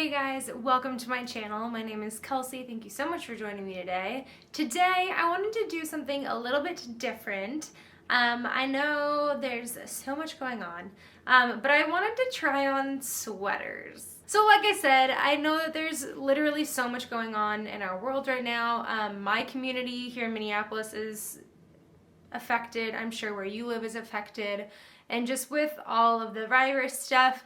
Hey guys, welcome to my channel. My name is Kelsey. Thank you so much for joining me today. Today I wanted to do something a little bit different. I know there's so much going on, but I wanted to try on sweaters. So like I said, I know that there's literally so much going on in our world right now. My community here in Minneapolis is affected. I'm sure where you live is affected. And just with all of the virus stuff,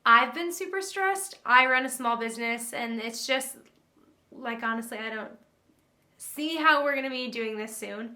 I've been super stressed. I run a small business and it's just like, honestly, I don't see how we're gonna be doing this soon.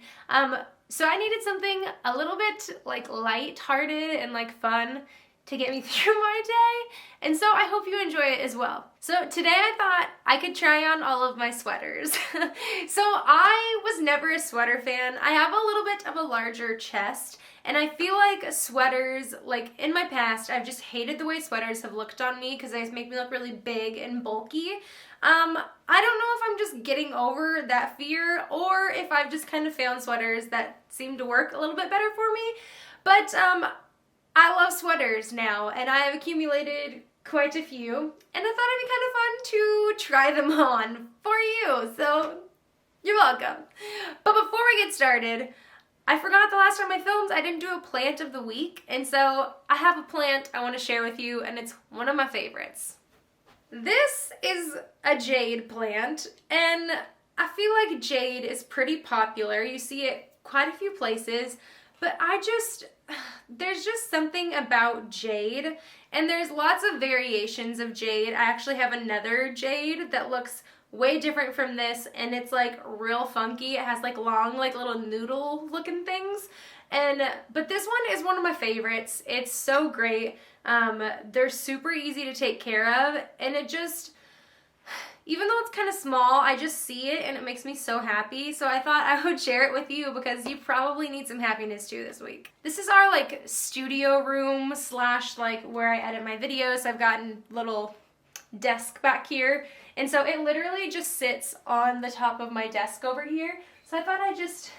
So I needed something a little bit like light-hearted and like fun to get me through my day. And so I hope you enjoy it as well. So today I thought I could try on all of my sweaters. So I was never a sweater fan. I have a little bit of a larger chest, and I feel like sweaters, like in my past, I've just hated the way sweaters have looked on me because they make me look really big and bulky. I don't know if I'm just getting over that fear or if I've just kind of found sweaters that seem to work a little bit better for me. But I love sweaters now, and I have accumulated quite a few, and I thought it'd be kind of fun to try them on for you, so you're welcome. But before we get started, I forgot the last time I filmed, I didn't do a plant of the week, and so I have a plant I want to share with you, and it's one of my favorites. This is a jade plant, and I feel like jade is pretty popular. You see it quite a few places, but there's just something about jade, and there's lots of variations of jade. I actually have another jade that looks way different from this, and it's like real funky. It has like long, like little noodle looking things, but this one is one of my favorites. It's so great. They're super easy to take care of, and even though it's kind of small, I just see it and it makes me so happy. So I thought I would share it with you because you probably need some happiness too this week. This is our like studio room / like where I edit my videos. I've gotten a little desk back here. And so it literally just sits on the top of my desk over here. So I thought I'd just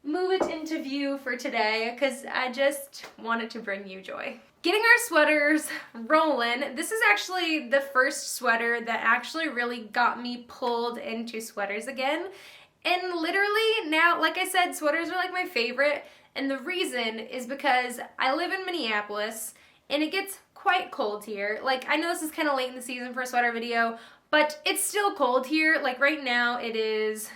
move it into view for today because I just wanted to bring you joy. Getting our sweaters rolling, this is actually the first sweater that actually really got me pulled into sweaters again. And literally now, like I said, sweaters are like my favorite. And the reason is because I live in Minneapolis and it gets quite cold here. Like, I know this is kind of late in the season for a sweater video, but it's still cold here. Like right now it is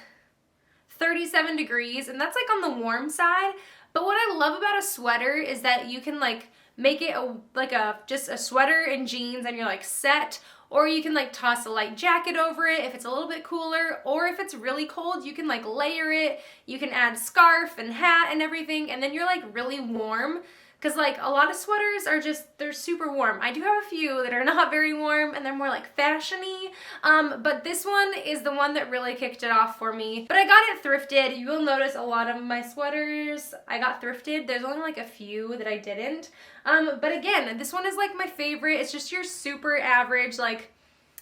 37 degrees and that's like on the warm side. But what I love about a sweater is that you can like make it just a sweater and jeans and you're like set, or you can like toss a light jacket over it if it's a little bit cooler, or if it's really cold you can like layer it, you can add scarf and hat and everything, and then you're like really warm. Because like a lot of sweaters are they're super warm. I do have a few that are not very warm and they're more like fashion-y, but this one is the one that really kicked it off for me. But I got it thrifted. You will notice a lot of my sweaters I got thrifted. There's only like a few that I didn't. But again, this one is like my favorite. It's just your super average, like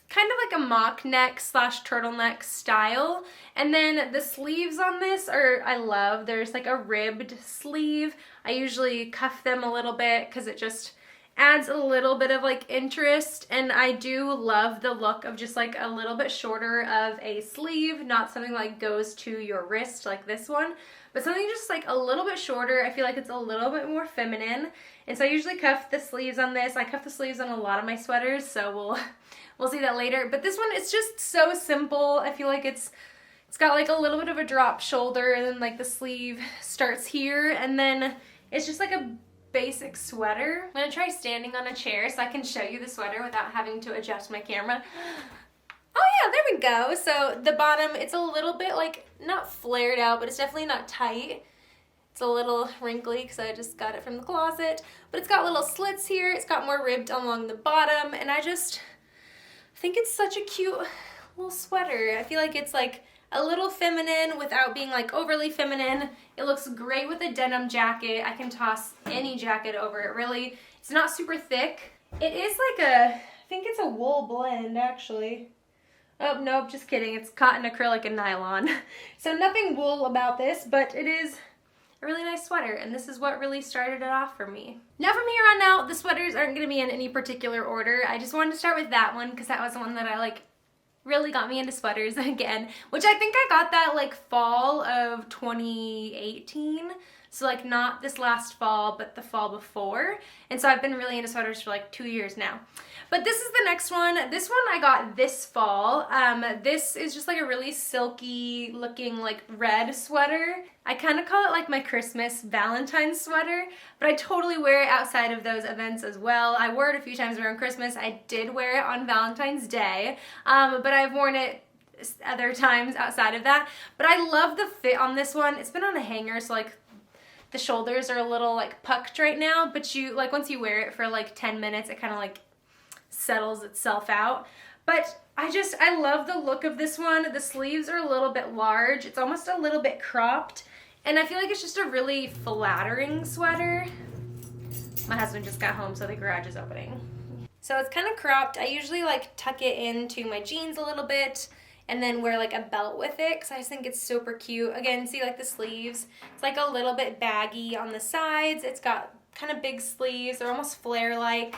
kind of like a mock neck / turtleneck style. And then the sleeves on this I love. There's like a ribbed sleeve. I usually cuff them a little bit because it just adds a little bit of like interest. And I do love the look of just like a little bit shorter of a sleeve, not something like goes to your wrist like this one, but something just like a little bit shorter. I feel like it's a little bit more feminine. And so I usually cuff the sleeves on this. I cuff the sleeves on a lot of my sweaters, so we'll see that later. But this one, it's just so simple. I feel like it's got like a little bit of a drop shoulder, and then like the sleeve starts here, and then it's just like a basic sweater. I'm gonna try standing on a chair so I can show you the sweater without having to adjust my camera. Oh yeah, there we go. So the bottom, it's a little bit like, not flared out, but it's definitely not tight. It's a little wrinkly because I just got it from the closet, but it's got little slits here. It's got more ribbed along the bottom, and I think it's such a cute little sweater. I feel like it's like a little feminine without being like overly feminine. It looks great with a denim jacket. I can toss any jacket over it, really. It's not super thick. It is like I think it's a wool blend actually. Oh, nope, just kidding. It's cotton, acrylic, and nylon. So nothing wool about this, but it is a really nice sweater, and this is what really started it off for me. Now from here on out, the sweaters aren't going to be in any particular order. I just wanted to start with that one because that was the one that I like really got me into sweaters again, which I think I got that like fall of 2018. So like not this last fall, but the fall before. And so I've been really into sweaters for like 2 years now. But this is the next one. This one I got this fall. This is just like a really silky looking like red sweater. I kind of call it like my Christmas Valentine's sweater, but I totally wear it outside of those events as well. I wore it a few times around Christmas. I did wear it on Valentine's Day, but I've worn it other times outside of that. But I love the fit on this one. It's been on a hanger, so like the shoulders are a little like pucked right now, but you like once you wear it for like 10 minutes, it kind of like settles itself out. But I love the look of this one. The sleeves are a little bit large. It's almost a little bit cropped, and I feel like it's just a really flattering sweater. My husband just got home, so the garage is opening. So it's kind of cropped. I usually like tuck it into my jeans a little bit and then wear like a belt with it because I just think it's super cute. Again, see like the sleeves. It's like a little bit baggy on the sides. It's got kind of big sleeves. They're almost flare-like.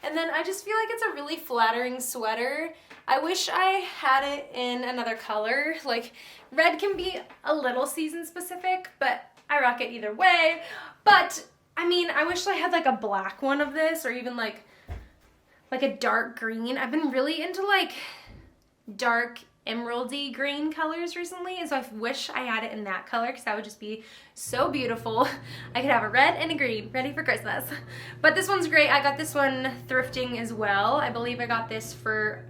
And then I just feel like it's a really flattering sweater. I wish I had it in another color. Like red can be a little season specific, but I rock it either way. But I mean, I wish I had like a black one of this or even like a dark green. I've been really into like dark emeraldy green colors recently, and so I wish I had it in that color because that would just be so beautiful. I could have a red and a green ready for Christmas. But this one's great. I got this one thrifting as well. I believe I got this for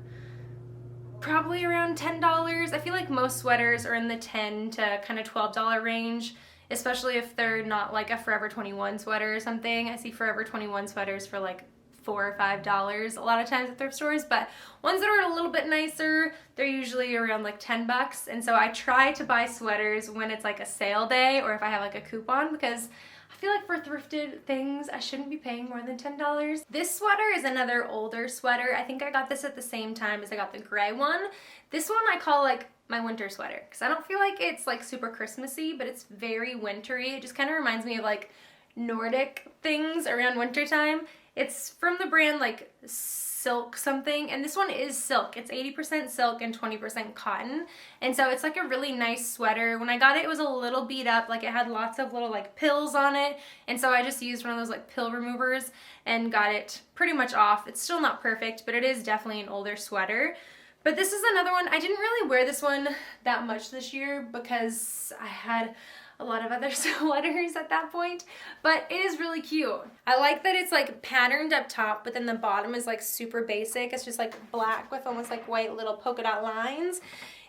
probably around $10. I feel like most sweaters are in the $10 to kind of $12 range, especially if they're not like a Forever 21 sweater or something. I see Forever 21 sweaters for like $4 or $5 a lot of times at thrift stores, but ones that are a little bit nicer, they're usually around like $10. And so I try to buy sweaters when it's like a sale day or if I have like a coupon, because I feel like for thrifted things I shouldn't be paying more than $10. This sweater is another older sweater. I think I got this at the same time as I got the gray one. This one I call like my winter sweater because I don't feel like it's like super Christmassy, but it's very wintry. It just kind of reminds me of like Nordic things around wintertime. It's from the brand like Silk something, and this one is silk. It's 80% silk and 20% cotton, and so it's like a really nice sweater. When I got it, it was a little beat up, like it had lots of little like pills on it, and so I just used one of those like pill removers and got it pretty much off. It's still not perfect, but it is definitely an older sweater. But this is another one. I didn't really wear this one that much this year because I had a lot of other sweaters at that point, but it is really cute. I like that it's like patterned up top, but then the bottom is like super basic. It's just like black with almost like white little polka dot lines.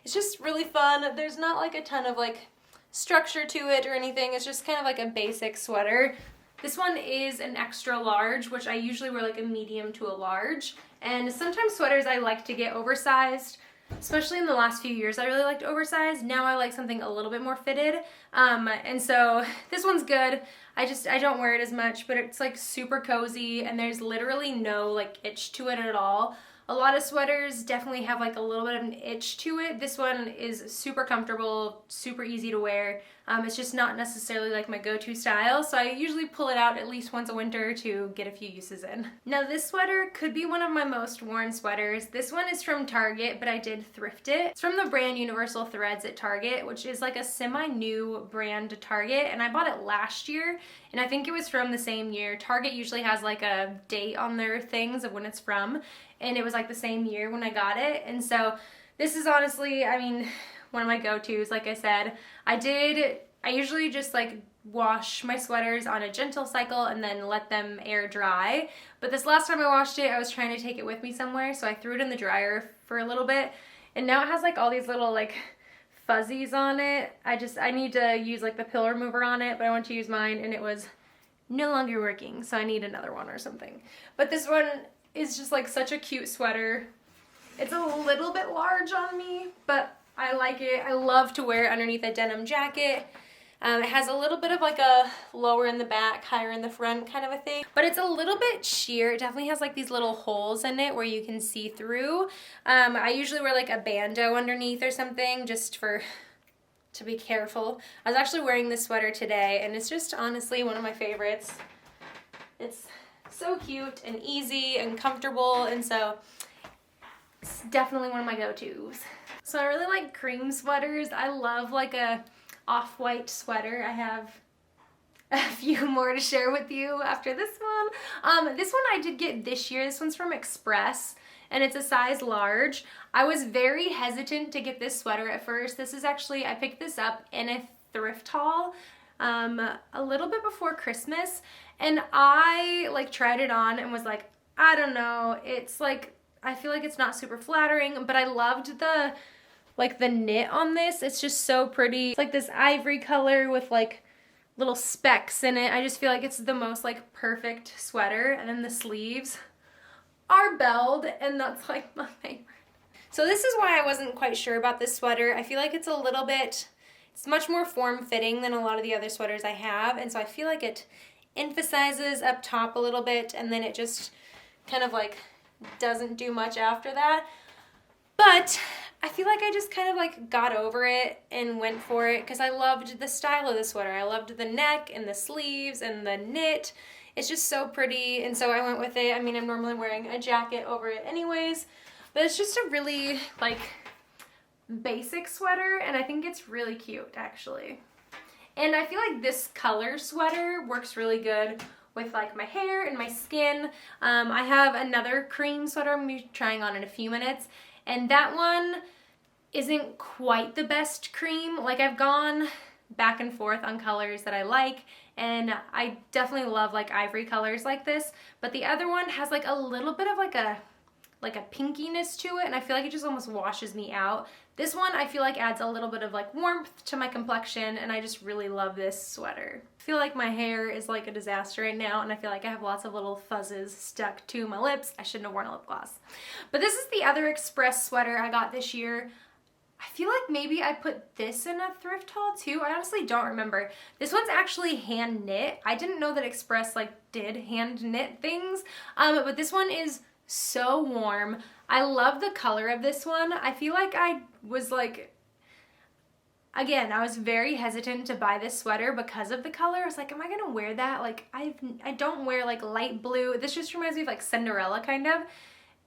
It's just really fun. There's not like a ton of like structure to it or anything. It's just kind of like a basic sweater. This one is an extra large, which I usually wear like a medium to a large. And sometimes sweaters I like to get oversized. Especially in the last few years, I really liked oversized. Now I like something a little bit more fitted. And so this one's good. I don't wear it as much, but it's like super cozy and there's literally no like itch to it at all. A lot of sweaters definitely have like a little bit of an itch to it. This one is super comfortable, super easy to wear. It's just not necessarily like my go-to style, so I usually pull it out at least once a winter to get a few uses in. Now this sweater could be one of my most worn sweaters. This one is from Target, but I did thrift it. It's from the brand Universal Threads at Target, which is like a semi-new brand to Target, and I bought it last year, and I think it was from the same year. Target usually has like a date on their things of when it's from, and it was like the same year when I got it, and so this is honestly, I mean, one of my go-tos. Like I said, I usually just like wash my sweaters on a gentle cycle and then let them air dry. But this last time I washed it, I was trying to take it with me somewhere, so I threw it in the dryer for a little bit, and now it has like all these little like fuzzies on it. I need to use like the pill remover on it, but I went to use mine and it was no longer working, so I need another one or something. But this one is just like such a cute sweater. It's a little bit large on me, but I like it. I love to wear it underneath a denim jacket. It has a little bit of like a lower in the back, higher in the front kind of a thing, but it's a little bit sheer. It definitely has like these little holes in it where you can see through. I usually wear like a bandeau underneath or something just for to be careful. I was actually wearing this sweater today, and it's just honestly one of my favorites. It's so cute and easy and comfortable, and so it's definitely one of my go-tos. So I really like cream sweaters. I love like a off-white sweater. I have a few more to share with you after this one. This one I did get this year. This one's from Express, and it's a size large. I was very hesitant to get this sweater at first. This is actually, I picked this up in a thrift haul a little bit before Christmas, and I like tried it on and was like, I don't know, it's like, I feel like it's not super flattering, but I loved the knit on this. It's just so pretty. It's like this ivory color with like little specks in it. I just feel like it's the most like perfect sweater. And then the sleeves are belled, and that's like my favorite. So this is why I wasn't quite sure about this sweater. I feel like it's a little bit, it's much more form-fitting than a lot of the other sweaters I have, and so I feel like it emphasizes up top a little bit, and then it just kind of like doesn't do much after that. But I feel like I just kind of like got over it and went for it because I loved the style of the sweater. I loved the neck and the sleeves and the knit. It's just so pretty, and so I went with it. I mean, I'm normally wearing a jacket over it anyways, but it's just a really like basic sweater, and I think it's really cute actually. And I feel like this color sweater works really good with like my hair and my skin. I have another cream sweater I'm gonna be trying on in a few minutes, and that one isn't quite the best cream. Like, I've gone back and forth on colors that I like, and I definitely love like ivory colors like this, but the other one has like a little bit of like a pinkiness to it, and I feel like it just almost washes me out. This one I feel like adds a little bit of like warmth to my complexion, and I just really love this sweater. I feel like my hair is like a disaster right now, and I feel like I have lots of little fuzzes stuck to my lips. I shouldn't have worn a lip gloss. But this is the other Express sweater I got this year. I feel like maybe I put this in a thrift haul too. I honestly don't remember. This one's actually hand knit. I didn't know that Express like did hand knit things, but this one is so warm. I love the color of this one. I feel like I was like, again, I was very hesitant to buy this sweater because of the color. I was like, am I gonna wear that? Like, I don't wear like light blue. This just reminds me of like Cinderella kind of. And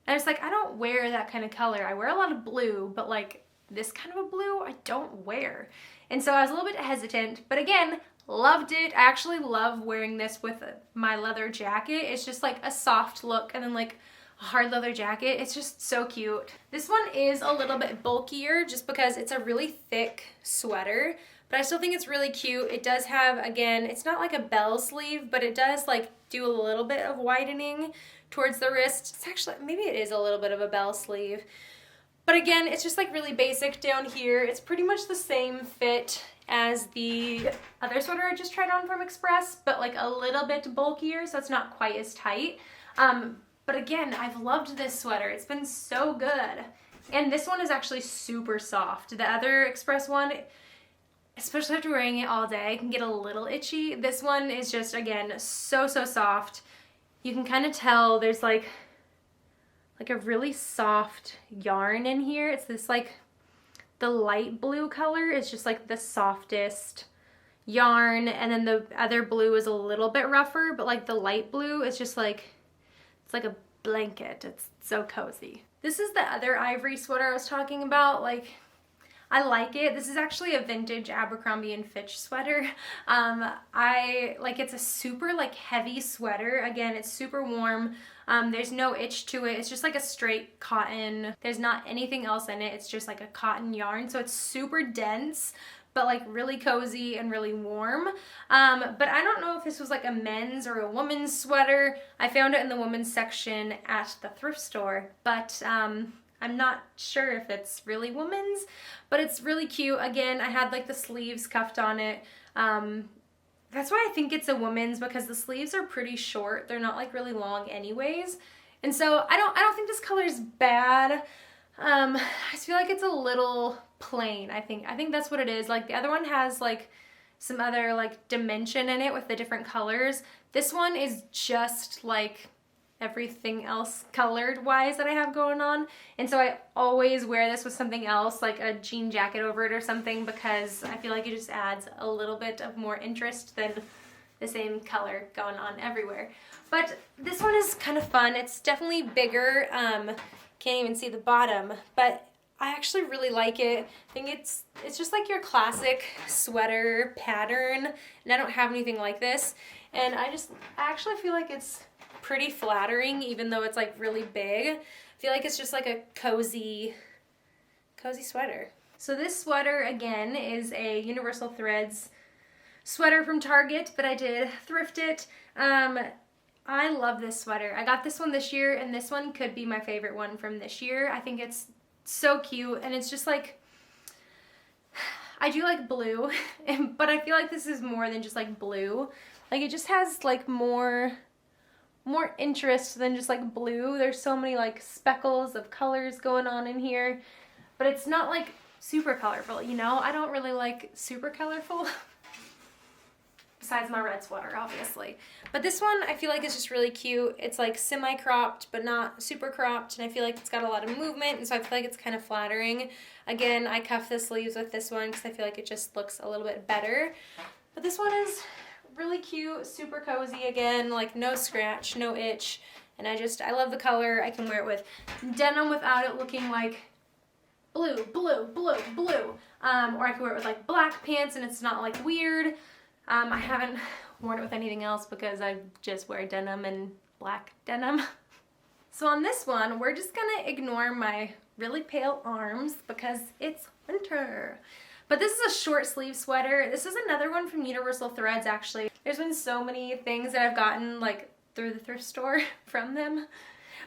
I was like, I don't wear that kind of color. I wear a lot of blue, but like this kind of a blue I don't wear. And so I was a little bit hesitant, but again, loved it. I actually love wearing this with my leather jacket. It's just like a soft look, and then like a hard leather jacket. It's just so cute. This one is a little bit bulkier just because it's a really thick sweater, but I still think it's really cute. It does have, again, it's not like a bell sleeve, but it does like do a little bit of widening towards the wrist. It's actually, maybe it is a little bit of a bell sleeve. But again, it's just like really basic down here. It's pretty much the same fit as the other sweater I just tried on from Express, but like a little bit bulkier, so it's not quite as tight. But again, I've loved this sweater. It's been so good. And this one is actually super soft. The other Express one, especially after wearing it all day, can get a little itchy. This one is just, again, so soft. You can kind of tell there's like a really soft yarn in here. It's this like, the light blue color is just like the softest yarn, and then the other blue is a little bit rougher, but like the light blue is just like, it's like a blanket. It's so cozy. This is the other ivory sweater I was talking about. Like, I like it. This is actually a vintage Abercrombie & Fitch sweater. It's a super like heavy sweater. Again, it's super warm. There's no itch to it. It's just like a straight cotton. There's not anything else in it. It's just like a cotton yarn. So it's super dense, but like really cozy and really warm. But I don't know if this was like a men's or a woman's sweater. I found it in the women's section at the thrift store, but I'm not sure if it's really women's, but it's really cute. Again, I had like the sleeves cuffed on it. That's why I think it's a woman's, because the sleeves are pretty short. They're not like really long anyways. And so I don't think this color is bad. I just feel like it's a little plain. I think that's what it is. Like, the other one has like some other like dimension in it with the different colors. This one is just like everything else colored wise that I have going on. And so I always wear this with something else, like a jean jacket over it or something, because I feel like it just adds a little bit of more interest than the same color going on everywhere. But this one is kind of fun. It's definitely bigger. Can't even see the bottom, but I actually really like it. I think it's just like your classic sweater pattern, and I don't have anything like this. And I actually feel like it's pretty flattering, even though it's like really big. I feel like it's just like a cozy sweater. So this sweater again is a Universal Threads sweater from Target, but I did thrift it. I love this sweater. I got this one this year, and this one could be my favorite one from this year. I think it's so cute, and it's just like, I do like blue, but I feel like this is more than just like blue. Like it just has like more interest than just like blue. There's so many like speckles of colors going on in here, but it's not like super colorful, you know? I don't really like super colorful. Besides my red sweater, obviously. But this one, I feel like it's just really cute. It's like semi-cropped, but not super cropped, and I feel like it's got a lot of movement, and so I feel like it's kind of flattering. Again, I cuff the sleeves with this one because I feel like it just looks a little bit better. But this one is really cute, super cozy again, like no scratch, no itch, and I love the color. I can wear it with denim without it looking like blue, blue, blue, blue. Or I can wear it with like black pants and it's not like weird. I haven't worn it with anything else because I just wear denim and black denim. So on this one, we're just gonna ignore my really pale arms because it's winter. But this is a short sleeve sweater. This is another one from Universal Threads, actually. There's been so many things that I've gotten like through the thrift store from them.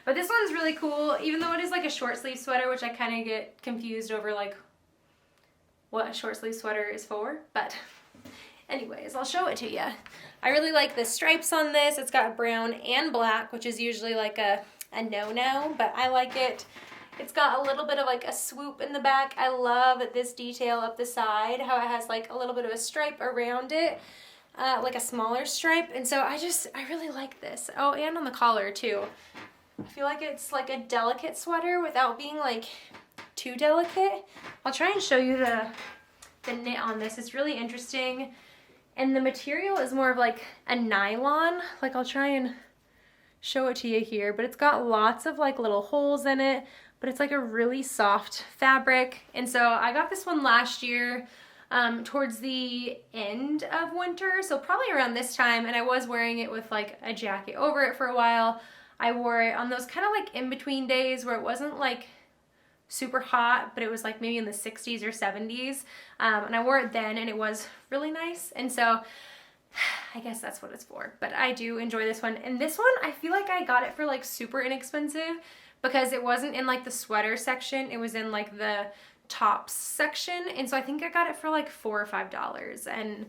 But this one's really cool, even though it is like a short sleeve sweater, which I kind of get confused over like what a short sleeve sweater is for. But anyways, I'll show it to you. I really like the stripes on this. It's got brown and black, which is usually like a no-no, but I like it. It's got a little bit of like a swoop in the back. I love this detail up the side, how it has like a little bit of a stripe around it, like a smaller stripe. And so I really like this. Oh, and on the collar too. I feel like it's like a delicate sweater without being like too delicate. I'll try and show you the knit on this. It's really interesting. And the material is more of like a nylon. Like I'll try and show it to you here, but it's got lots of like little holes in it, but it's like a really soft fabric. And so I got this one last year towards the end of winter, so probably around this time, and I was wearing it with like a jacket over it for a while. I wore it on those kind of like in-between days where it wasn't like super hot, but it was like maybe in the 60s or 70s. And I wore it then and it was really nice. And so I guess that's what it's for. But I do enjoy this one. And this one, I feel like I got it for like super inexpensive because it wasn't in like the sweater section. It was in like the tops section. And so I think I got it for like $4 or $5. And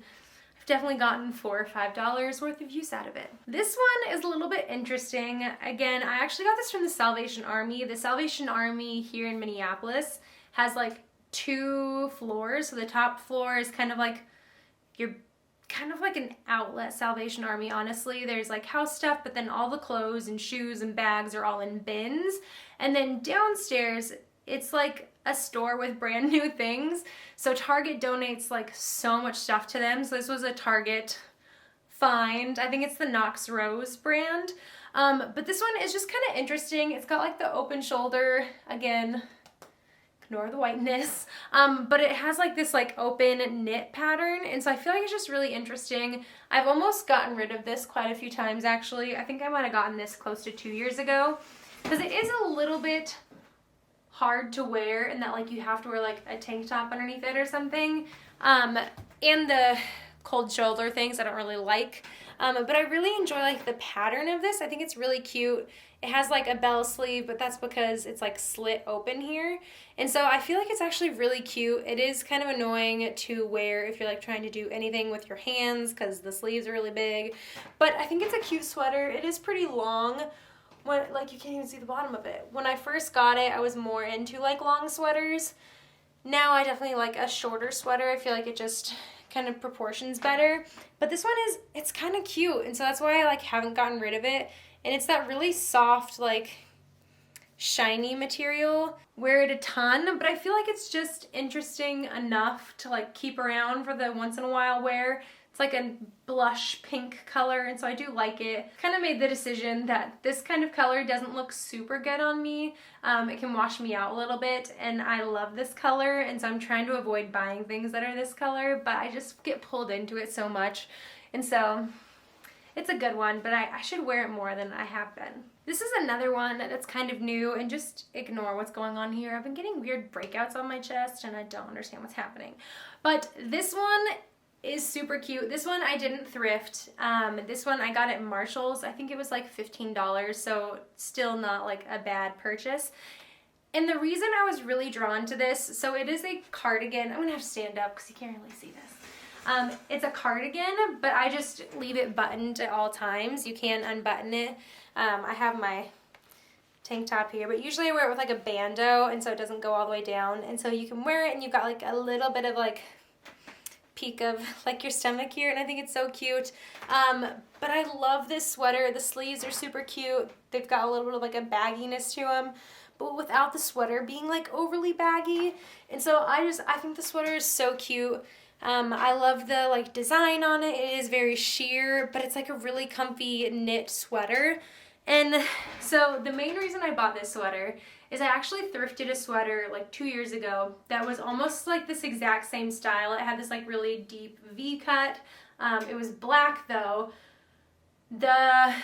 I've definitely gotten $4 or $5 worth of use out of it. This one is a little bit interesting. Again, I actually got this from the Salvation Army. The Salvation Army here in Minneapolis has like 2 floors. So the top floor is kind of like an outlet Salvation Army, honestly. There's like house stuff, but then all the clothes and shoes and bags are all in bins. And then downstairs, it's like a store with brand new things. So Target donates like so much stuff to them. So this was a Target find. I think it's the Knox Rose brand. But this one is just kind of interesting. It's got like the open shoulder, again, ignore the whiteness. But it has like this like open knit pattern. And so I feel like it's just really interesting. I've almost gotten rid of this quite a few times actually. I think I might have gotten this close to 2 years ago because it is a little bit hard to wear and that like you have to wear like a tank top underneath it or something. And the cold shoulder things I don't really like. But I really enjoy like the pattern of this. I think it's really cute. It has like a bell sleeve, but that's because it's like slit open here. And so I feel like it's actually really cute. It is kind of annoying to wear if you're like trying to do anything with your hands because the sleeves are really big. But I think it's a cute sweater. It is pretty long. Like you can't even see the bottom of it. When I first got it, I was more into like long sweaters. Now I definitely like a shorter sweater. I feel like it just kind of proportions better. But this one it's kind of cute, and so that's why I like haven't gotten rid of it. and it's that really soft, like shiny material. Wear it a ton, but I feel like it's just interesting enough to like keep around for the once in a while wear. It's like a blush pink color, and so I do like it. Kind of made the decision that this kind of color doesn't look super good on me. It can wash me out a little bit, and I love this color, and so I'm trying to avoid buying things that are this color, but I just get pulled into it so much, and so it's a good one, but I should wear it more than I have been. This is another one that's kind of new, and just ignore what's going on here. I've been getting weird breakouts on my chest, and I don't understand what's happening. But this one is super cute. This one I didn't thrift. This one I got at Marshall's. I think it was like $15, so still not like a bad purchase. And the reason I was really drawn to this, so it is a cardigan. I'm gonna have to stand up because you can't really see this. It's a cardigan, but I just leave it buttoned at all times. You can unbutton it. I have my tank top here, but usually I wear it with like a bandeau, and so it doesn't go all the way down. And so you can wear it, and you've got like a little bit of like peak of like your stomach here, and I think it's so cute. But I love this sweater. The sleeves are super cute. They've got a little bit of like a bagginess to them, but without the sweater being like overly baggy. And so I think the sweater is so cute. I love the like design on it. It is very sheer, but it's like a really comfy knit sweater. And so the main reason I bought this sweater is I actually thrifted a sweater like 2 years ago that was almost like this exact same style. It had this like really deep V cut. It was black though. The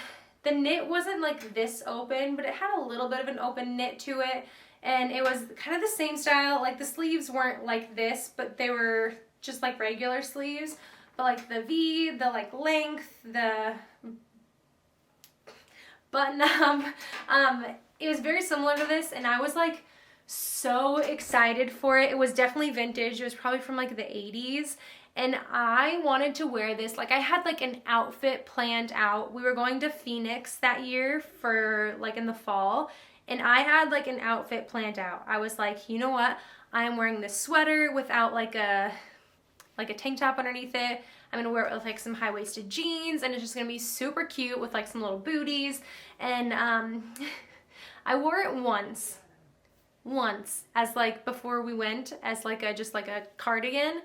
knit wasn't like this open, but it had a little bit of an open knit to it. And it was kind of the same style. Like the sleeves weren't like this, but they were just like regular sleeves, but like the V, the like length, the button up, it was very similar to this, and I was like so excited for it. It was definitely vintage. It was probably from like the 80s, and I wanted to wear this. Like I had like an outfit planned out. We were going to Phoenix that year for like in the fall, and I had like an outfit planned out. I was like, you know what? I am wearing this sweater without like a tank top underneath it. I'm gonna wear it with like some high-waisted jeans, and it's just gonna be super cute with like some little booties. And I wore it once as like before we went as like just like a cardigan.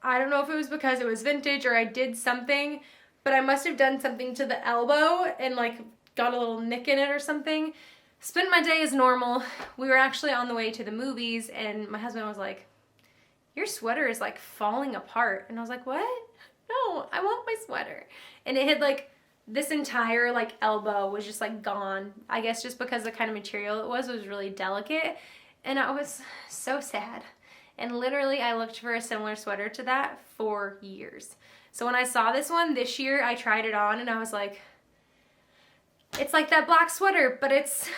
I don't know if it was because it was vintage or I did something, but I must have done something to the elbow and like got a little nick in it or something. Spent my day as normal. We were actually on the way to the movies, and my husband was like, your sweater is like falling apart. And I was like, what? No, I want my sweater. And it had like this entire like elbow was just like gone. I guess just because the kind of material it was really delicate. And I was so sad. And literally I looked for a similar sweater to that for years. So when I saw this one this year, I tried it on, and I was like, it's like that black sweater, but it's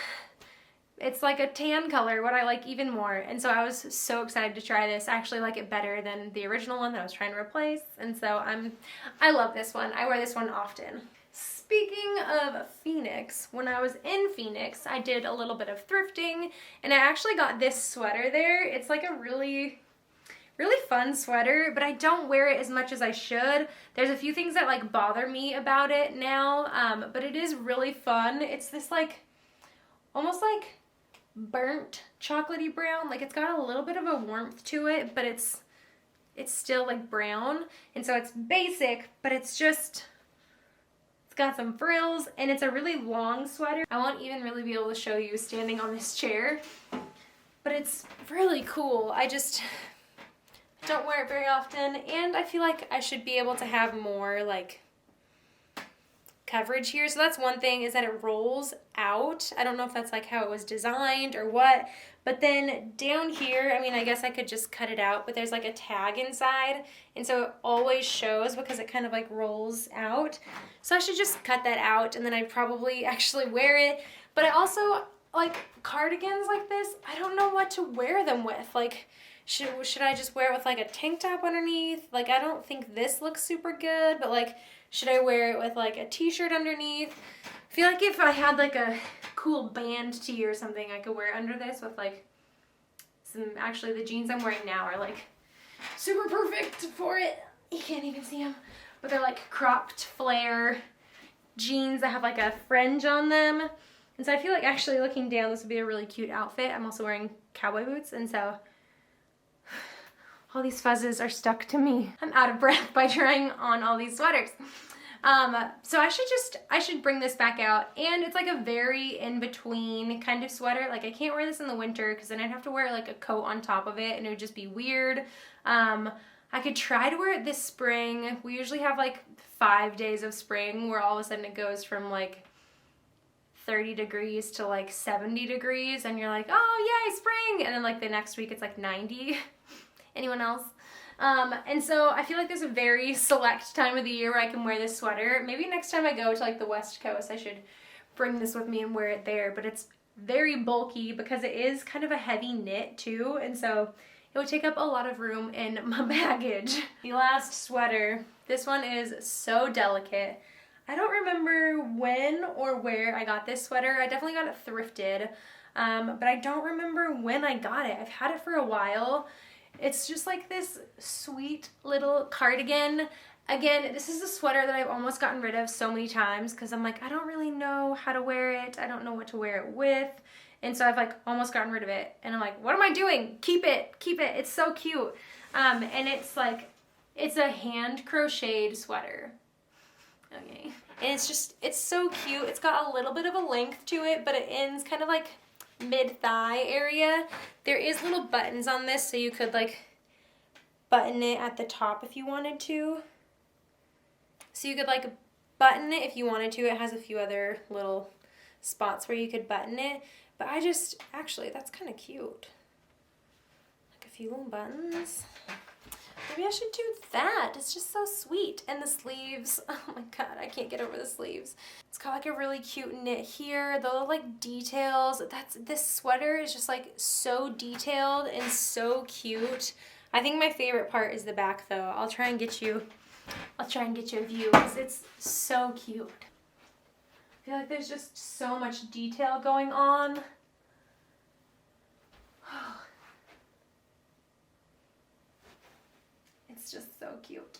like a tan color, what I like even more. And so I was so excited to try this. I actually like it better than the original one that I was trying to replace. And so I love this one. I wear this one often. Speaking of Phoenix, when I was in Phoenix, I did a little bit of thrifting, and I actually got this sweater there. It's like a really fun sweater, but I don't wear it as much as I should. There's a few things that like bother me about it now, but it is really fun. It's this like almost like burnt chocolatey brown. Like it's got a little bit of a warmth to it, but it's still like brown. And so it's basic, but it's got some frills, and it's a really long sweater. I won't even really be able to show you standing on this chair, but it's really cool. I just don't wear it very often, and I feel like I should be able to have more like coverage here. So that's one thing, is that it rolls out. I don't know if that's like how it was designed or what, but then down here, I mean, I guess I could just cut it out, but there's like a tag inside, and so it always shows because it kind of like rolls out. So I should just cut that out, and then I'd probably actually wear it. But I also like cardigans like this. I don't know what to wear them with. Like, should I just wear it with like a tank top underneath? Like, I don't think this looks super good, but like, should I wear it with like a t-shirt underneath? I feel like if I had like a cool band tee or something, I could wear it under this with like actually the jeans I'm wearing now are like super perfect for it. You can't even see them, but they're like cropped flare jeans that have like a fringe on them. And so I feel like actually looking down, this would be a really cute outfit. I'm also wearing cowboy boots, and so all these fuzzes are stuck to me. I'm out of breath by trying on all these sweaters. So I should bring this back out, and it's like a very in-between kind of sweater. Like I can't wear this in the winter because then I'd have to wear like a coat on top of it and it would just be weird. I could try to wear it this spring. We usually have like 5 days of spring where all of a sudden it goes from like 30 degrees to like 70 degrees and you're like, oh yay, spring! And then like the next week it's like 90. Anyone else? And so I feel like there's a very select time of the year where I can wear this sweater. Maybe next time I go to like the West Coast, I should bring this with me and wear it there, but it's very bulky because it is kind of a heavy knit too, and so it would take up a lot of room in my baggage. The last sweater, this one is so delicate. I don't remember when or where I got this sweater. I definitely got it thrifted, but I don't remember when I got it. I've had it for a while. It's just like this sweet little cardigan. Again, this is a sweater that I've almost gotten rid of so many times because I'm like, I don't really know how to wear it. I don't know what to wear it with. And so I've like almost gotten rid of it. And I'm like, what am I doing? Keep it, keep it. It's so cute. And it's like, it's a hand crocheted sweater. Okay. And it's so cute. It's got a little bit of a length to it, but it ends kind of like mid-thigh area. There is little buttons on this, so you could like button it at the top if you wanted to. So you could like button it if you wanted to. It has a few other little spots where you could button it. But actually, that's kind of cute. Like a few little buttons. Maybe I should do that. It's just so sweet. And the sleeves, oh my god, I can't get over the sleeves. It's got like a really cute knit here. The little like details. This sweater is just like so detailed and so cute. I think my favorite part is the back though. I'll try and get you a view because it's so cute. I feel like there's just so much detail going on. It's just so cute.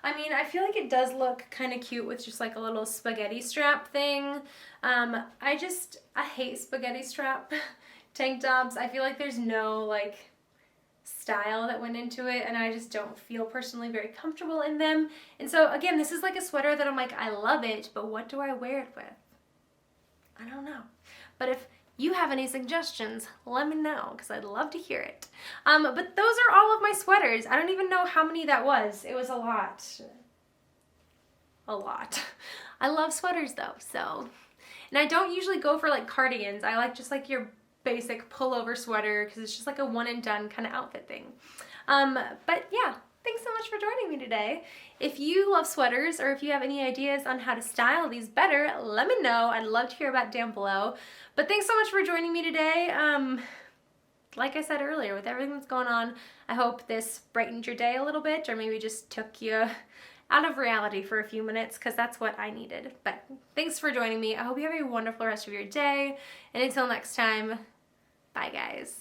I mean, I feel like it does look kind of cute with just like a little spaghetti strap thing. I hate spaghetti strap tank tops. I feel like there's no like style that went into it, and I just don't feel personally very comfortable in them. And so again, this is like a sweater that I'm like, I love it, but what do I wear it with? I don't know. But if you have any suggestions, let me know because I'd love to hear it. But those are all of my sweaters. I don't even know how many that was. It was a lot. A lot. I love sweaters though, so. And I don't usually go for like cardigans. I like just like your basic pullover sweater because it's just like a one and done kind of outfit thing. But yeah, thanks so much for joining me today. If you love sweaters or if you have any ideas on how to style these better, let me know. I'd love to hear about it down below. But thanks so much for joining me today. Like I said earlier, with everything that's going on, I hope this brightened your day a little bit or maybe just took you out of reality for a few minutes because that's what I needed. But thanks for joining me. I hope you have a wonderful rest of your day. And until next time, bye guys.